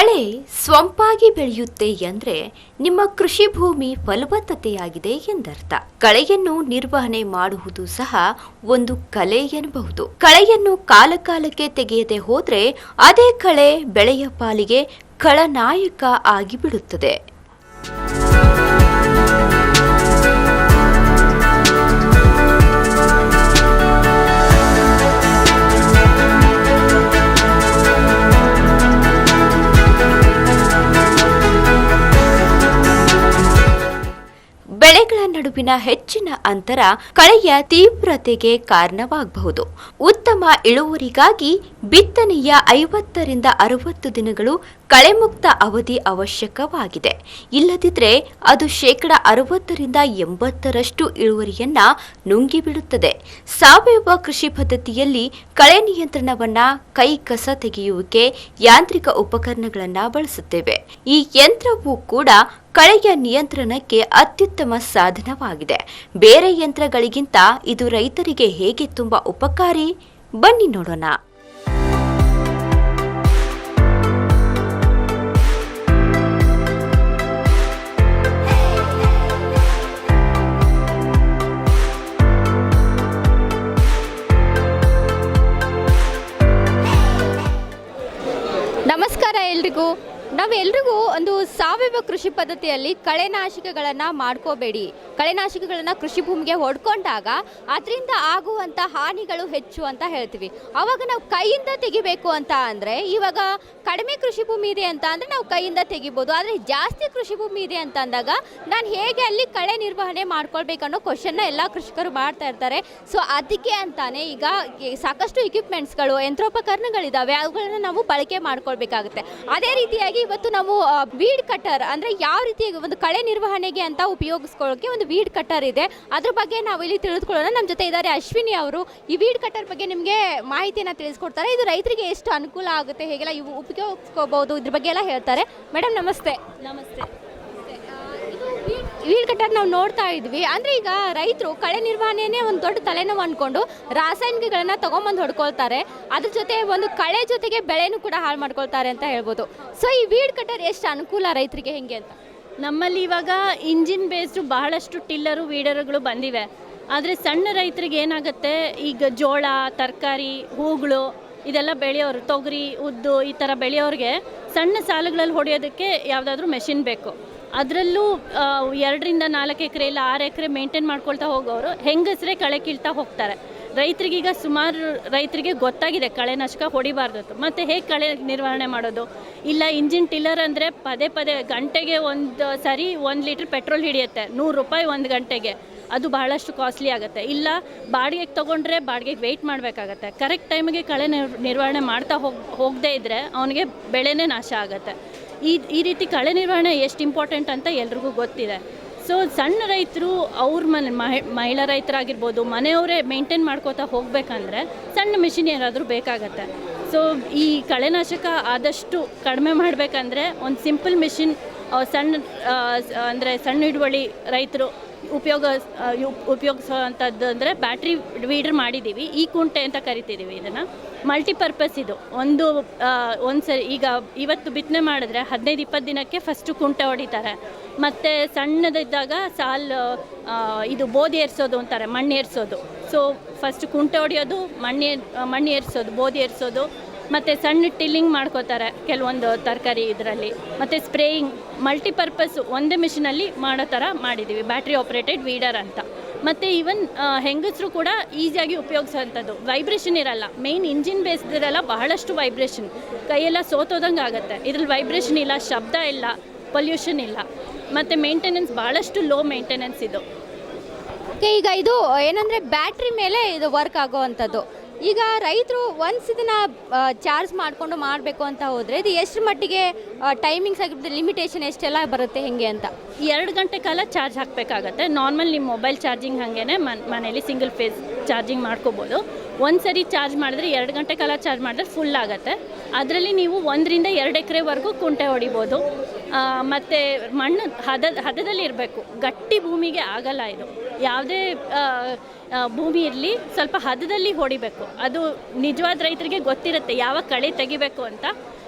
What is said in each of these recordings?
ಕಳೆ ಸ್ವಂಪಾಗಿ ಬೆಳೆಯುತ್ತೆ ಎಂದ್ರೆ ನಿಮ್ಮ ಕೃಷಿ ಭೂಮಿ ಫಲವತ್ತತೆಯಾಗಿದೆ ಎಂದರ್ಥ. ಕಳೆಯನ್ನು ನಿರ್ವಹಣೆ ಮಾಡುವುದು ಸಹ ಒಂದು ಕಲೆ ಎನ್ನಬಹುದು. ಕಳೆಯನ್ನು ಕಾಲಕಾಲಕ್ಕೆ ತೆಗೆಯದೆ ಹೋದ್ರೆ ಅದೇ ಕಳೆ ಬೆಳೆಯ ಪಾಲಿಗೆ ಖಳನಾಯಕ ಆಗಿಬಿಡುತ್ತದೆ. ಬೆಳೆಗಳ ನಡುವಿನ ಹೆಚ್ಚಿನ ಅಂತರ ಕಳೆಯ ತೀವ್ರತೆಗೆ ಕಾರಣವಾಗಬಹುದು. ಉತ್ತಮ ಇಳುವರಿಗಾಗಿ ಬಿತ್ತನೆಯ 50 ರಿಂದ 60 ದಿನಗಳು ಕಳೆಮುಕ್ತ ಅವಧಿ ಅವಶ್ಯಕವಾಗಿದೆ. ಇಲ್ಲದಿದ್ದರೆ ಅದು 60% ರಿಂದ 80% ಇಳುವರಿಯನ್ನ ನುಂಗಿಬಿಡುತ್ತದೆ. ಸಾವಯವ ಕೃಷಿ ಪದ್ಧತಿಯಲ್ಲಿ ಕಳೆ ನಿಯಂತ್ರಣವನ್ನ ಕೈ ಕಸ ತೆಗೆಯುವಿಕೆ ಯಾಂತ್ರಿಕ ಉಪಕರಣಗಳನ್ನ ಬಳಸುತ್ತೇವೆ. ಈ ಯಂತ್ರವೂ ಕೂಡ ಕಳೆಯ ನಿಯಂತ್ರಣಕ್ಕೆ ಅತ್ಯುತ್ತಮ ಸಾಧನವಾಗಿದೆ. ಬೇರೆ ಯಂತ್ರಗಳಿಗಿಂತ ಇದು ರೈತರಿಗೆ ಹೇಗೆ ತುಂಬಾ ಉಪಕಾರಿ, ಬನ್ನಿ ನೋಡೋಣ. ನಮಸ್ಕಾರ ಎಲ್ರಿಗೂ. ನಾವೆಲ್ರಿಗೂ ಒಂದು ಸಾವಯವ ಕೃಷಿ ಪದ್ಧತಿಯಲ್ಲಿ ಕಳೆನಾಶಕಗಳನ್ನು ಮಾಡ್ಕೋಬೇಡಿ. ಕಳೆನಾಶಕಗಳನ್ನು ಕೃಷಿ ಭೂಮಿಗೆ ಹೊಡ್ಕೊಂಡಾಗ ಅದರಿಂದ ಆಗುವಂಥ ಹಾನಿಗಳು ಹೆಚ್ಚು ಅಂತ ಹೇಳ್ತೀವಿ. ಆವಾಗ ನಾವು ಕೈಯಿಂದ ತೆಗಿಬೇಕು ಅಂತ ಅಂದರೆ, ಇವಾಗ ಕಡಿಮೆ ಕೃಷಿ ಭೂಮಿ ಇದೆ ಅಂತ ಅಂದರೆ ನಾವು ಕೈಯಿಂದ ತೆಗಿಬೋದು. ಆದರೆ ಜಾಸ್ತಿ ಕೃಷಿ ಭೂಮಿ ಇದೆ ಅಂತ ಅಂದಾಗ ನಾನು ಹೇಗೆ ಅಲ್ಲಿ ಕಳೆ ನಿರ್ವಹಣೆ ಮಾಡ್ಕೊಳ್ಬೇಕನ್ನೋ ಕ್ವಶನ್ನ ಎಲ್ಲ ಕೃಷಿಕರು ಮಾಡ್ತಾ ಇರ್ತಾರೆ. ಸೊ ಅದಕ್ಕೆ ಅಂತಾನೆ ಈಗ ಸಾಕಷ್ಟು ಇಕ್ವಿಪ್ಮೆಂಟ್ಸ್ಗಳು, ಯಂತ್ರೋಪಕರಣಗಳಿದ್ದಾವೆ, ಅವುಗಳನ್ನು ನಾವು ಬಳಕೆ ಮಾಡ್ಕೊಳ್ಬೇಕಾಗುತ್ತೆ. ಅದೇ ರೀತಿಯಾಗಿ ಇವತ್ತು ನಾವು ವೀಡ್ ಕಟ್ಟರ್ ಅಂದರೆ ಯಾವ ರೀತಿ ಒಂದು ಕಳೆ ನಿರ್ವಹಣೆಗೆ ಅಂತ ಉಪಯೋಗಿಸ್ಕೊಳ್ಳೋಕೆ ಒಂದು ವೀಡ್ ಕಟ್ಟರ್ ಇದೆ. ಅದ್ರ ಬಗ್ಗೆ ನಾವು ಇಲ್ಲಿ ತಿಳಿದುಕೊಳ್ಳೋಣ. ನಮ್ಮ ಜೊತೆ ಇದ್ದಾರೆ ಅಶ್ವಿನಿ ಅವರು. ಈ ವೀಡ್ ಕಟ್ಟರ್ ಬಗ್ಗೆ ನಿಮಗೆ ಮಾಹಿತಿಯನ್ನು ತಿಳಿಸ್ಕೊಡ್ತಾರೆ. ಇದು ರೈತರಿಗೆ ಎಷ್ಟು ಅನುಕೂಲ ಆಗುತ್ತೆ, ಹೇಗೆಲ್ಲ ಇವು ಉಪಯೋಗಿಸ್ಕೋಬಹುದು, ಇದ್ರ ಬಗ್ಗೆ ಎಲ್ಲ ಹೇಳ್ತಾರೆ. ಮೇಡಮ್ ನಮಸ್ತೆ. ನಮಸ್ತೆ. ವೀಡ್ ಕಟ್ಟರ್ ನಾವು ನೋಡ್ತಾ ಇದ್ವಿ. ಅಂದರೆ ಈಗ ರೈತರು ಕಳೆ ನಿರ್ವಹಣೆನೇ ಒಂದು ದೊಡ್ಡ ತಲೆನೋವು ಅಂದ್ಕೊಂಡು ರಾಸಾಯನಿಕಗಳನ್ನ ತೊಗೊಂಬಂದು ಹೊಡ್ಕೊಳ್ತಾರೆ. ಅದ್ರ ಜೊತೆ ಒಂದು ಕಳೆ ಜೊತೆಗೆ ಬೆಳೆನೂ ಕೂಡ ಹಾಳು ಮಾಡ್ಕೊಳ್ತಾರೆ ಅಂತ ಹೇಳ್ಬೋದು. ಸೊ ಈ ವೀಡ್ ಕಟ್ಟರ್ ಎಷ್ಟು ಅನುಕೂಲ ರೈತರಿಗೆ ಹೆಂಗೆ ಅಂತ? ನಮ್ಮಲ್ಲಿ ಇವಾಗ ಇಂಜಿನ್ ಬೇಸ್ಡು ಬಹಳಷ್ಟು ಟಿಲ್ಲರು ವೀಡರ್ಗಳು ಬಂದಿವೆ. ಆದರೆ ಸಣ್ಣ ರೈತರಿಗೆ ಏನಾಗುತ್ತೆ, ಈಗ ಜೋಳ, ತರಕಾರಿ, ಹೂಗಳು ಇದೆಲ್ಲ ಬೆಳೆಯೋರು, ತೊಗರಿ, ಉದ್ದು ಈ ಥರ ಬೆಳೆಯೋರಿಗೆ ಸಣ್ಣ ಸಾಲುಗಳಲ್ಲಿ ಹೊಡೆಯೋದಕ್ಕೆ ಯಾವುದಾದ್ರೂ ಮೆಷಿನ್ ಬೇಕು. ಅದರಲ್ಲೂ 2 ರಿಂದ 4 ಎಕರೆ ಇಲ್ಲ 6 ಎಕರೆ ಮೇಂಟೈನ್ ಮಾಡ್ಕೊಳ್ತಾ ಹೋಗೋರು ಹೆಂಗಸರೇ ಕಳೆ ಕೀಳ್ತಾ ಹೋಗ್ತಾರೆ. ರೈತರಿಗೀಗ ಸುಮಾರು ರೈತರಿಗೆ ಗೊತ್ತಾಗಿದೆ ಕಳೆನಾಶಕ ಹೊಡಿಬಾರ್ದು. ಮತ್ತು ಹೇಗೆ ಕಳೆ ನಿರ್ವಹಣೆ ಮಾಡೋದು? ಇಲ್ಲ ಇಂಜಿನ್ ಟಿಲ್ಲರ್ ಅಂದರೆ ಪದೇ ಪದೇ ಗಂಟೆಗೆ ಒಂದು ಸರಿ 1 ಲೀಟ್ರ್ ಪೆಟ್ರೋಲ್ ಹಿಡಿಯುತ್ತೆ, 100 ರೂಪಾಯಿ 1 ಗಂಟೆಗೆ. ಅದು ಬಹಳಷ್ಟು ಕಾಸ್ಟ್ಲಿ ಆಗುತ್ತೆ. ಇಲ್ಲ ಬಾಡಿಗೆಗೆ ತೊಗೊಂಡ್ರೆ ಬಾಡಿಗೆಗೆ ವೆಯ್ಟ್ ಮಾಡಬೇಕಾಗತ್ತೆ. ಕರೆಕ್ಟ್ ಟೈಮಿಗೆ ಕಳೆ ನಿರ್ವಹಣೆ ಮಾಡ್ತಾ ಹೋಗದೇ ಇದ್ದರೆ ಅವನಿಗೆ ಬೆಳೆನೇ ನಾಶ ಆಗುತ್ತೆ. ಈ ರೀತಿ ಕಳೆ ನಿರ್ವಹಣೆ ಎಷ್ಟು ಇಂಪಾರ್ಟೆಂಟ್ ಅಂತ ಎಲ್ರಿಗೂ ಗೊತ್ತಿದೆ. ಸೊ ಸಣ್ಣ ರೈತರು ಅವ್ರ ಮಹಿಳಾ ರೈತರಾಗಿರ್ಬೋದು, ಮನೆಯವರೇ ಮೇಂಟೈನ್ ಮಾಡ್ಕೋತಾ ಹೋಗಬೇಕಂದ್ರೆ ಸಣ್ಣ ಮಿಷಿನ್ ಏನಾದರೂ ಬೇಕಾಗತ್ತೆ. ಸೊ ಈ ಕಳೆನಾಶಕ ಆದಷ್ಟು ಕಡಿಮೆ ಮಾಡಬೇಕಂದ್ರೆ ಒಂದು ಸಿಂಪಲ್ ಮಿಷಿನ್ ಅಂದರೆ ಸಣ್ಣ ಹಿಡುವಳಿ ರೈತರು ಉಪಯೋಗಿಸೋವಂಥದ್ದು ಅಂದರೆ ಬ್ಯಾಟ್ರಿ ವೀಡರ್ ಮಾಡಿದ್ದೀವಿ. ಈ ಕುಂಟೆ ಅಂತ ಕರಿತಿದ್ದೀವಿ ಇದನ್ನು. ಮಲ್ಟಿಪರ್ಪಸ್ ಇದು. ಒಂದು ಸರಿ ಈಗ ಇವತ್ತು ಬಿತ್ತನೆ ಮಾಡಿದ್ರೆ 15-20 ದಿನಕ್ಕೆ ಫಸ್ಟು ಕುಂಟೆ ಹೊಡಿತಾರೆ. ಮತ್ತು ಸಣ್ಣದಿದ್ದಾಗ ಇದು ಬೋಧಿ ಏರಿಸೋದು ಅಂತಾರೆ, ಮಣ್ಣು ಏರಿಸೋದು. ಸೊ ಫಸ್ಟ್ ಕುಂಟೆ ಹೊಡೆಯೋದು, ಮಣ್ಣು ಏರಿಸೋದು, ಬೋಧಿ ಏರಿಸೋದು, ಮತ್ತು ಸಣ್ಣ ಟಿಲ್ಲಿಂಗ್ ಮಾಡ್ಕೋತಾರೆ ಕೆಲವೊಂದು ತರಕಾರಿ ಇದರಲ್ಲಿ. ಮತ್ತು ಸ್ಪ್ರೇಯಿಂಗ್, ಮಲ್ಟಿಪರ್ಪಸ್ ಒಂದೇ ಮಿಷಿನಲ್ಲಿ ಮಾಡೋ ಥರ ಮಾಡಿದ್ದೀವಿ, ಬ್ಯಾಟ್ರಿ ಆಪ್ರೇಟೆಡ್ ವೀಡರ್ ಅಂತ. ಮತ್ತು ಈವನ್ ಹೆಂಗಸರು ಕೂಡ ಈಸಿಯಾಗಿ ಉಪಯೋಗಿಸೋವಂಥದ್ದು. ವೈಬ್ರೇಷನ್ ಇರಲ್ಲ, ಮೇಯ್ನ್ ಇಂಜಿನ್ ಬೇಸ್ದಿರಲ್ಲ, ಬಹಳಷ್ಟು ವೈಬ್ರೇಷನ್, ಕೈಯೆಲ್ಲ ಸೋತೋದಂಗೆ ಆಗುತ್ತೆ. ಇದ್ರಲ್ಲಿ ವೈಬ್ರೇಷನ್ ಇಲ್ಲ, ಶಬ್ದ ಇಲ್ಲ, ಪೊಲ್ಯೂಷನ್ ಇಲ್ಲ, ಮತ್ತು ಮೇಂಟೆನೆನ್ಸ್ ಭಾಳಷ್ಟು ಲೋ ಮೇಂಟೆನೆನ್ಸ್ ಇದು. ಈಗ ಇದು ಏನಂದರೆ ಬ್ಯಾಟ್ರಿ ಮೇಲೆ ಇದು ವರ್ಕ್ ಆಗೋವಂಥದ್ದು. ಈಗ ರೈತರು ಒನ್ಸ್ ಇದನ್ನು ಚಾರ್ಜ್ ಮಾಡಿಕೊಂಡು ಮಾಡಬೇಕು ಅಂತ ಹೋದರೆ ಇದು ಎಷ್ಟು ಮಟ್ಟಿಗೆ ಟೈಮಿಂಗ್ಸ್ ಆಗಿರುತ್ತೆ, ಲಿಮಿಟೇಷನ್ ಎಷ್ಟೆಲ್ಲ ಬರುತ್ತೆ ಹೆಂಗೆ ಅಂತ? 2 ಗಂಟೆ ಕಾಲ ಚಾರ್ಜ್ ಹಾಕಬೇಕಾಗತ್ತೆ. ನಾರ್ಮಲ್ ನಿಮ್ಮ ಮೊಬೈಲ್ ಚಾರ್ಜಿಂಗ್ ಹಾಗೇ ಮನೇಲಿ ಸಿಂಗಲ್ ಫೇಸ್ ಚಾರ್ಜಿಂಗ್ ಮಾಡ್ಕೋಬೋದು. ಒಂದು ಸರಿ ಚಾರ್ಜ್ ಮಾಡಿದ್ರೆ 2 ಗಂಟೆ ಕಾಲ ಚಾರ್ಜ್ ಮಾಡಿದ್ರೆ ಫುಲ್ ಆಗುತ್ತೆ. ಅದರಲ್ಲಿ ನೀವು 1 ರಿಂದ 2 ಎಕರೆವರೆಗೂ ಕುಂಟೆ ಹೊಡಿಬೋದು. ಮತ್ತು ಮಣ್ಣು ಹದದಲ್ಲಿ ಇರಬೇಕು, ಗಟ್ಟಿ ಭೂಮಿಗೆ ಆಗಲ್ಲ ಇದು. ಯಾವುದೇ ಭೂಮಿ ಇರಲಿ ಸ್ವಲ್ಪ ಹದದಲ್ಲಿ ಹೊಡಿಬೇಕು. ಅದು ನಿಜವಾದ ರೈತರಿಗೆ ಗೊತ್ತಿರುತ್ತೆ ಯಾವ ಕಳೆ ತೆಗಿಬೇಕು ಅಂತ.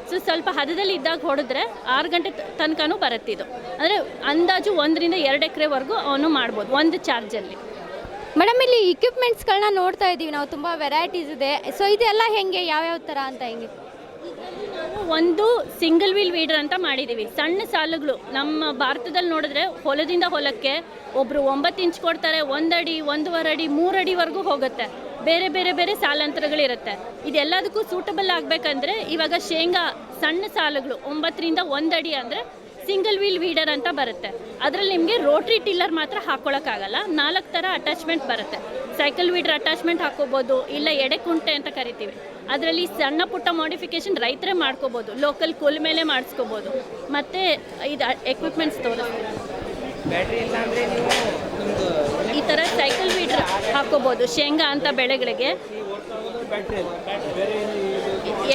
ಸೊ ಸ್ವಲ್ಪ ಹದದಲ್ಲಿ ಇದ್ದಾಗ ಹೊಡೆದ್ರೆ 6 ಗಂಟೆ ತನಕನೂ ಬರುತ್ತೆ ಇದು. ಅಂದರೆ ಅಂದಾಜು 1ರಿಂದ 2 ಎಕರೆವರೆಗೂ ಅವನು ಮಾಡ್ಬೋದು ಒಂದು ಚಾರ್ಜಲ್ಲಿ. ಮೇಡಮ್, ಇಲ್ಲಿ ಇಕ್ವಿಪ್ಮೆಂಟ್ಸ್ಗಳನ್ನ ನೋಡ್ತಾ ಇದ್ದೀವಿ ನಾವು, ತುಂಬ ವೆರೈಟೀಸ್ ಇದೆ. ಸೊ ಇದೆಲ್ಲ ಹೆಂಗೆ, ಯಾವ್ಯಾವ ಥರ ಅಂತ ಹೆಂಗೆ? ಒಂದು ಸಿಂಗಲ್ ವೀಲ್ ವೀಡರ್ ಅಂತ ಮಾಡಿದ್ದೀವಿ. ಸಣ್ಣ ಸಾಲುಗಳು ನಮ್ಮ ಭಾರತದಲ್ಲಿ ನೋಡಿದ್ರೆ ಹೊಲದಿಂದ ಹೊಲಕ್ಕೆ ಒಬ್ಬರು 9 ಇಂಚ್ ಕೊಡ್ತಾರೆ, 1 ಅಡಿ, 1.5 ಅಡಿ, 3 ಅಡಿವರೆಗೂ ಹೋಗುತ್ತೆ. ಬೇರೆ ಬೇರೆ ಬೇರೆ ಸಾಲಂತರಗಳಿರುತ್ತೆ. ಇದೆಲ್ಲದಕ್ಕೂ ಸೂಟಬಲ್ ಆಗಬೇಕಂದ್ರೆ ಇವಾಗ ಶೇಂಗಾ ಸಣ್ಣ ಸಾಲುಗಳು 9ರಿಂದ 1 ಅಡಿ ಅಂದರೆ ಸಿಂಗಲ್ ವೀಲ್ ವೀಡರ್ ಅಂತ ಬರುತ್ತೆ. ಅದರಲ್ಲಿ ನಿಮಗೆ ರೋಟ್ರಿ ಟಿಲ್ಲರ್ ಮಾತ್ರ ಹಾಕ್ಕೊಳಕ್ಕಾಗಲ್ಲ. 4 ಥರ ಅಟ್ಯಾಚ್ಮೆಂಟ್ ಬರುತ್ತೆ. ಸೈಕಲ್ ವೀಡರ್ ಅಟ್ಯಾಚ್ಮೆಂಟ್ ಹಾಕೋಬೋದು, ಇಲ್ಲ ಎಡೆಕುಂಟೆ ಅಂತ ಕರಿತೀವಿ. ಅದರಲ್ಲಿ ಸಣ್ಣ ಪುಟ್ಟ ಮಾಡಿಫಿಕೇಶನ್ ರೈತರೇ ಮಾಡ್ಕೋಬೋದು, ಲೋಕಲ್ ಕೋಲ್ ಮೇಲೆ ಮಾಡಿಸ್ಕೋಬೋದು. ಮತ್ತು ಇದು ಎಕ್ವಿಪ್ಮೆಂಟ್ಸ್ ತೋರಿಸ್ತೀವಿ. ಈ ಥರ ಸೈಕಲ್ ವೀಡರ್ ಹಾಕೋಬೋದು ಶೇಂಗಾ ಅಂತ ಬೆಳೆಗಳಿಗೆ.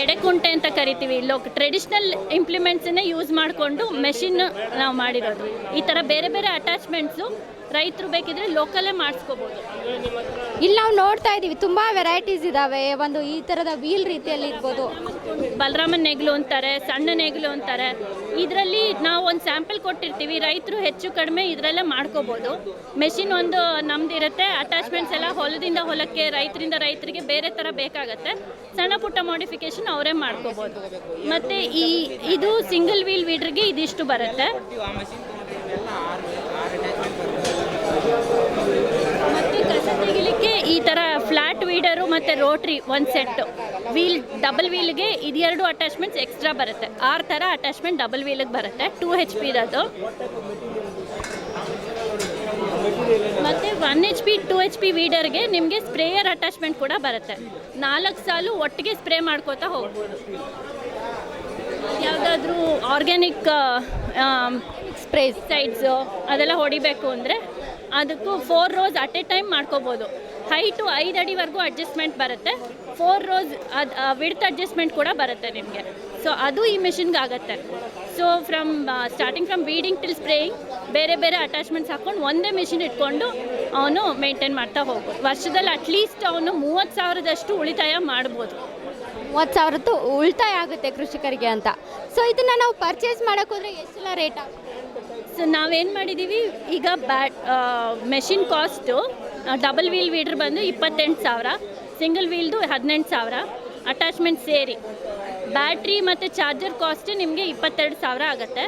ಎಡೆಕುಂಟೆ ಅಂತ ಕರಿತೀವಿ. ಟ್ರೆಡಿಷ್ನಲ್ ಇಂಪ್ಲಿಮೆಂಟ್ಸನ್ನೇ ಯೂಸ್ ಮಾಡಿಕೊಂಡು ಮೆಷಿನ್ ನಾವು ಮಾಡಿರೋದು. ಈ ಥರ ಬೇರೆ ಬೇರೆ ಅಟ್ಯಾಚ್ಮೆಂಟ್ಸು ರೈತರು ಬೇಕಿದ್ರೆ ಲೋಕಲ್ಲೇ ಮಾಡಿಸ್ಕೋಬೋದು. ಇಲ್ಲಿ ನಾವು ನೋಡ್ತಾ ಇದ್ದೀವಿ ತುಂಬ ವೆರೈಟೀಸ್ ಇದ್ದಾವೆ. ಒಂದು ಈ ಥರದ ವೀಲ್ ರೀತಿಯಲ್ಲಿ ಇರ್ಬೋದು. ಬಲರಾಮನ್ ನೇಗಿಲು ಅಂತಾರೆ, ಸಣ್ಣ ನೇಗಿಲು ಅಂತಾರೆ. ಇದರಲ್ಲಿ ನಾವು ಒಂದು ಸ್ಯಾಂಪಲ್ ಕೊಟ್ಟಿರ್ತೀವಿ, ರೈತರು ಹೆಚ್ಚು ಕಡಿಮೆ ಇದರಲ್ಲೇ ಮಾಡ್ಕೋಬೋದು. ಮೆಷಿನ್ ಒಂದು ನಮ್ದು ಇರುತ್ತೆ, ಅಟ್ಯಾಚ್ಮೆಂಟ್ಸ್ ಎಲ್ಲ ಹೊಲದಿಂದ ಹೊಲಕ್ಕೆ, ರೈತರಿಂದ ರೈತರಿಗೆ ಬೇರೆ ಥರ ಬೇಕಾಗತ್ತೆ. ಸಣ್ಣ ಪುಟ್ಟ ಮಾಡಿಫಿಕೇಶನ್ ಅವರೇ ಮಾಡ್ಕೋಬೋದು. ಮತ್ತು ಇದು ಸಿಂಗಲ್ ವೀಲ್ ವೀಡ್ರಿಗೆ ಇದಿಷ್ಟು ಬರುತ್ತೆ. ಮತ್ತು ಕಸ ತೆಗಿಲಿಕ್ಕೆ ಈ ಥರ ಫ್ಲ್ಯಾಟ್ ವೀಡರು ಮತ್ತು ರೋಟ್ರಿ ಒಂದು ಸೆಟ್ಟು. ವೀಲ್ ಡಬಲ್ ವೀಲ್ಗೆ ಇದೆರಡು ಅಟ್ಯಾಚ್ಮೆಂಟ್ಸ್ ಎಕ್ಸ್ಟ್ರಾ ಬರುತ್ತೆ. 6 ಥರ ಅಟ್ಯಾಚ್ಮೆಂಟ್ ಡಬಲ್ ವೀಲಿಗೆ ಬರುತ್ತೆ. 2 HP ಇರೋದು. ಮತ್ತು 1 HP 2 HP ವೀಡರ್ಗೆ ನಿಮಗೆ ಸ್ಪ್ರೇಯರ್ ಅಟ್ಯಾಚ್ಮೆಂಟ್ ಕೂಡ ಬರುತ್ತೆ. 4 ಸಾಲು ಒಟ್ಟಿಗೆ ಸ್ಪ್ರೇ ಮಾಡ್ಕೋತಾ ಹೋಗ್ಬೋದು. ಯಾವುದಾದ್ರೂ ಆರ್ಗ್ಯಾನಿಕ್ ಸ್ಪ್ರೇಸೈಡ್ಸು ಅದೆಲ್ಲ ಹೊಡಿಬೇಕು ಅಂದರೆ ಅದಕ್ಕೂ 4 ರೋಸ್ ಅಟ್ ಎ ಟೈಮ್ ಮಾಡ್ಕೋಬೋದು. ಹೈಟು 5 ಅಡಿವರೆಗೂ ಅಡ್ಜಸ್ಟ್ಮೆಂಟ್ ಬರುತ್ತೆ. 4 ರೋಸ್ ವಿಡ್ತ್ ಅಡ್ಜಸ್ಟ್ಮೆಂಟ್ ಕೂಡ ಬರುತ್ತೆ ನಿಮಗೆ. ಸೊ ಅದು ಈ ಮಿಷಿನ್ಗೆ ಆಗುತ್ತೆ. So starting from weeding till spraying ಬೇರೆ ಬೇರೆ ಅಟ್ಯಾಚ್ಮೆಂಟ್ಸ್ ಹಾಕ್ಕೊಂಡು ಒಂದೇ ಮಿಷಿನ್ ಇಟ್ಕೊಂಡು ಅವನು ಮೇಂಟೈನ್ ಮಾಡ್ತಾ ಹೋಗ್ಬೋದು. ವರ್ಷದಲ್ಲಿ ಅಟ್ಲೀಸ್ಟ್ ಅವನು 30,000ದಷ್ಟು ಉಳಿತಾಯ ಮಾಡ್ಬೋದು. 30,000 ಉಳಿತಾಯ ಆಗುತ್ತೆ ಕೃಷಿಕರಿಗೆ ಅಂತ. ಸೊ ಇದನ್ನು ನಾವು ಪರ್ಚೇಸ್ ಮಾಡೋಕ್ಕೆ ಹೋದರೆ ಎಷ್ಟೆಲ್ಲ ರೇಟ್ ಆಗುತ್ತೆ? ಸೊ ನಾವೇನು ಮಾಡಿದ್ದೀವಿ ಈಗ machine cost double wheel weeder ಬಂದು 28,000, ಸಿಂಗಲ್ ವೀಲ್ದು 18,000, ಅಟ್ಯಾಚ್ಮೆಂಟ್ ಸೇರಿ. ಬ್ಯಾಟ್ರಿ ಮತ್ತು ಚಾರ್ಜರ್ ಕಾಸ್ಟ್ ನಿಮಗೆ 22,000 ಆಗುತ್ತೆ.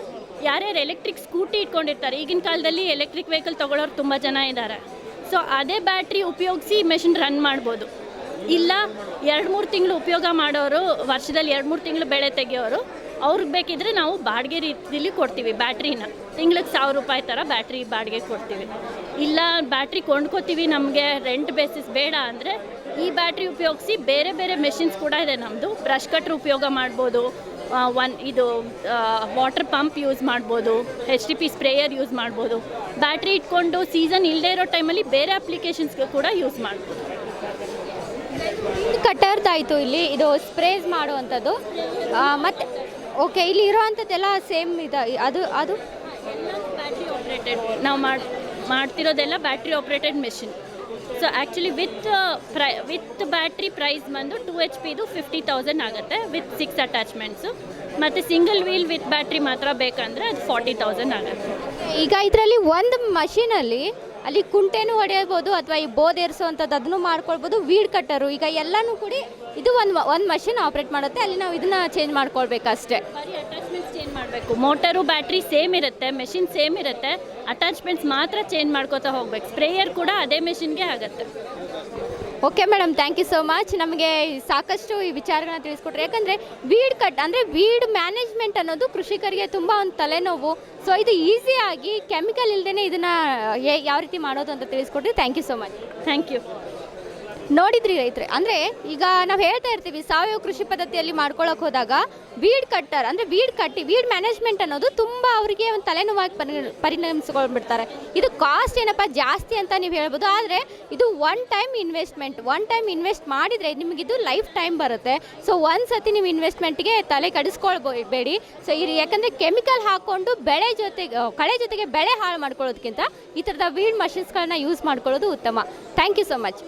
ಯಾರ್ಯಾರು ಎಲೆಕ್ಟ್ರಿಕ್ ಸ್ಕೂಟಿ ಇಟ್ಕೊಂಡಿರ್ತಾರೆ, ಈಗಿನ ಕಾಲದಲ್ಲಿ ಎಲೆಕ್ಟ್ರಿಕ್ ವೆಹಿಕಲ್ ತೊಗೊಳೋರು ತುಂಬ ಜನ ಇದ್ದಾರೆ. ಸೊ ಅದೇ ಬ್ಯಾಟ್ರಿ ಉಪಯೋಗಿಸಿ ಮೆಷಿನ್ ರನ್ ಮಾಡ್ಬೋದು. ಇಲ್ಲ 2-3 ತಿಂಗಳು ಉಪಯೋಗ ಮಾಡೋರು, ವರ್ಷದಲ್ಲಿ 2-3 ತಿಂಗಳು ಬೆಳೆ ತೆಗೆಯೋರು, ಅವ್ರಿಗೆ ಬೇಕಿದ್ರೆ ನಾವು ಬಾಡಿಗೆ ರೀತಿಯಲ್ಲಿ ಕೊಡ್ತೀವಿ. ಬ್ಯಾಟ್ರಿನ ತಿಂಗಳಿಗೆ 1,000 ರೂಪಾಯಿ ಥರ ಬ್ಯಾಟ್ರಿ ಬಾಡಿಗೆ ಕೊಡ್ತೀವಿ. ಇಲ್ಲ ಬ್ಯಾಟ್ರಿ ಕೊಂಡ್ಕೋತೀವಿ, ನಮಗೆ ರೆಂಟ್ ಬೇಸಿಸ್ ಬೇಡ ಅಂದರೆ ಈ ಬ್ಯಾಟ್ರಿ ಉಪಯೋಗಿಸಿ ಬೇರೆ ಬೇರೆ ಮೆಷಿನ್ಸ್ ಕೂಡ ಇದೆ ನಮ್ಮದು. ಬ್ರಷ್ ಕಟ್ರ್ ಉಪಯೋಗ ಮಾಡ್ಬೋದು, ಇದು ವಾಟರ್ ಪಂಪ್ ಯೂಸ್ ಮಾಡ್ಬೋದು, HTP ಸ್ಪ್ರೇಯರ್ ಯೂಸ್ ಮಾಡ್ಬೋದು. ಬ್ಯಾಟ್ರಿ ಇಟ್ಕೊಂಡು ಸೀಸನ್ ಇಲ್ಲದೇ ಇರೋ ಟೈಮಲ್ಲಿ ಬೇರೆ ಅಪ್ಲಿಕೇಶನ್ಸ್ಗೆ ಕೂಡ ಯೂಸ್ ಮಾಡ್ಬೋದು. ಕಟ್ಟರ್ದಾಯಿತು, ಇಲ್ಲಿ ಇದು ಸ್ಪ್ರೇಸ್ ಮಾಡುವಂಥದ್ದು. ಮತ್ತು ಓಕೆ, ಇಲ್ಲಿ ಇರೋವಂಥದ್ದೆಲ್ಲ ಸೇಮ್ ಇದೆ. ಅದು ಬ್ಯಾಟ್ರಿ ಆಪ್ರೇಟೆಡ್ ನಾವು ಮಾಡ್ತಿರೋದೆಲ್ಲ battery operated machine. So actually with battery price ಬಂದು 2 HPದು 50,000 ಆಗುತ್ತೆ ವಿತ್ 6 ಅಟ್ಯಾಚ್ಮೆಂಟ್ಸು. ಮತ್ತು ಸಿಂಗಲ್ ವೀಲ್ ವಿತ್ ಬ್ಯಾಟ್ರಿ ಮಾತ್ರ ಬೇಕಂದರೆ ಅದು 40,000 ಆಗುತ್ತೆ. ಈಗ ಇದರಲ್ಲಿ ಒಂದು ಮಷೀನಲ್ಲಿ ಅಲ್ಲಿ ಕುಂಟೆನೂ ಹೊಡೆಯಬೋದು ಅಥವಾ ಈ ಬೋಧೇರಿಸೋವಂಥದ್ದು ಅದನ್ನು ಮಾಡ್ಕೊಳ್ಬೋದು. ವೀಡ್ ಕಟ್ಟರು ಈಗ ಎಲ್ಲನೂ ಕೂಡಿ ಇದು ಒಂದು ಮಷಿನ್ ಆಪ್ರೇಟ್ ಮಾಡುತ್ತೆ. ಅಲ್ಲಿ ನಾವು ಇದನ್ನು ಚೇಂಜ್ ಮಾಡ್ಕೊಳ್ಬೇಕಷ್ಟೇ. ಬರೀ ಅಟ್ಯಾಚ್ಮೆಂಟ್ಸ್ ಚೇಂಜ್ ಮಾಡಬೇಕು. ಮೋಟರು ಬ್ಯಾಟ್ರಿ ಸೇಮ್ ಇರುತ್ತೆ, ಮೆಷಿನ್ ಸೇಮ್ ಇರುತ್ತೆ, ಅಟ್ಯಾಚ್ಮೆಂಟ್ಸ್ ಮಾತ್ರ ಚೇಂಜ್ ಮಾಡ್ಕೋತಾ ಹೋಗ್ಬೇಕು. ಸ್ಪ್ರೇಯರ್ ಕೂಡ ಅದೇ ಮೆಷಿನ್ಗೆ ಆಗುತ್ತೆ. Okay madam, thank you so much. ನಮಗೆ ಸಾಕಷ್ಟು ಈ ವಿಚಾರಗಳನ್ನ ತಿಳಿಸ್ಕೊಟ್ರೆ. ಯಾಕಂದರೆ ವೀಡ್ ಕಟ್ ಅಂದರೆ ವೀಡ್ ಮ್ಯಾನೇಜ್ಮೆಂಟ್ ಅನ್ನೋದು ಕೃಷಿಕರಿಗೆ ತುಂಬ ಒಂದು ತಲೆನೋವು. ಸೊ ಇದು ಈಸಿಯಾಗಿ ಕೆಮಿಕಲ್ ಇಲ್ಲದೇ ಇದನ್ನು ಯಾವ ರೀತಿ ಮಾಡೋದು ಅಂತ ತಿಳಿಸ್ಕೊಟ್ರಿ. Thank you so much. Thank you. ನೋಡಿದ್ರಿ ರೈತರೆ, ಅಂದರೆ ಈಗ ನಾವು ಹೇಳ್ತಾ ಇರ್ತೀವಿ ಸಾವಯವ ಕೃಷಿ ಪದ್ಧತಿಯಲ್ಲಿ ಮಾಡ್ಕೊಳ್ಳೋಕೆ ಹೋದಾಗ ವೀಡ್ ಕಟ್ಟರ್ ಅಂದರೆ ವೀಡ್ ಮ್ಯಾನೇಜ್ಮೆಂಟ್ ಅನ್ನೋದು ತುಂಬ ಅವರಿಗೆ ಒಂದು ತಲೆನೋವಾಗಿ ಪರಿಣಮಿಸ್ಕೊಂಡ್ಬಿಡ್ತಾರೆ. ಇದು ಕಾಸ್ಟ್ ಏನಪ್ಪ ಜಾಸ್ತಿ ಅಂತ ನೀವು ಹೇಳ್ಬೋದು. ಆದರೆ ಇದು ಒನ್ ಟೈಮ್ ಇನ್ವೆಸ್ಟ್ ಮಾಡಿದರೆ ನಿಮಗಿದು ಲೈಫ್ ಟೈಮ್ ಬರುತ್ತೆ. ಸೊ ಒಂದು ಸತಿ ನೀವು ಇನ್ವೆಸ್ಟ್ಮೆಂಟ್ಗೆ ತಲೆ ಕೆಡಿಸ್ಕೊಳ್ಬೇಡಿ. ಸೊ ಯಾಕಂದರೆ ಕೆಮಿಕಲ್ ಹಾಕ್ಕೊಂಡು ಕಳೆ ಜೊತೆಗೆ ಬೆಳೆ ಹಾಳು ಮಾಡ್ಕೊಳ್ಳೋದಕ್ಕಿಂತ ಈ ಥರದ ವೀಡ್ ಮಷಿನ್ಸ್ಗಳನ್ನ ಯೂಸ್ ಮಾಡ್ಕೊಳ್ಳೋದು ಉತ್ತಮ. Thank you so much.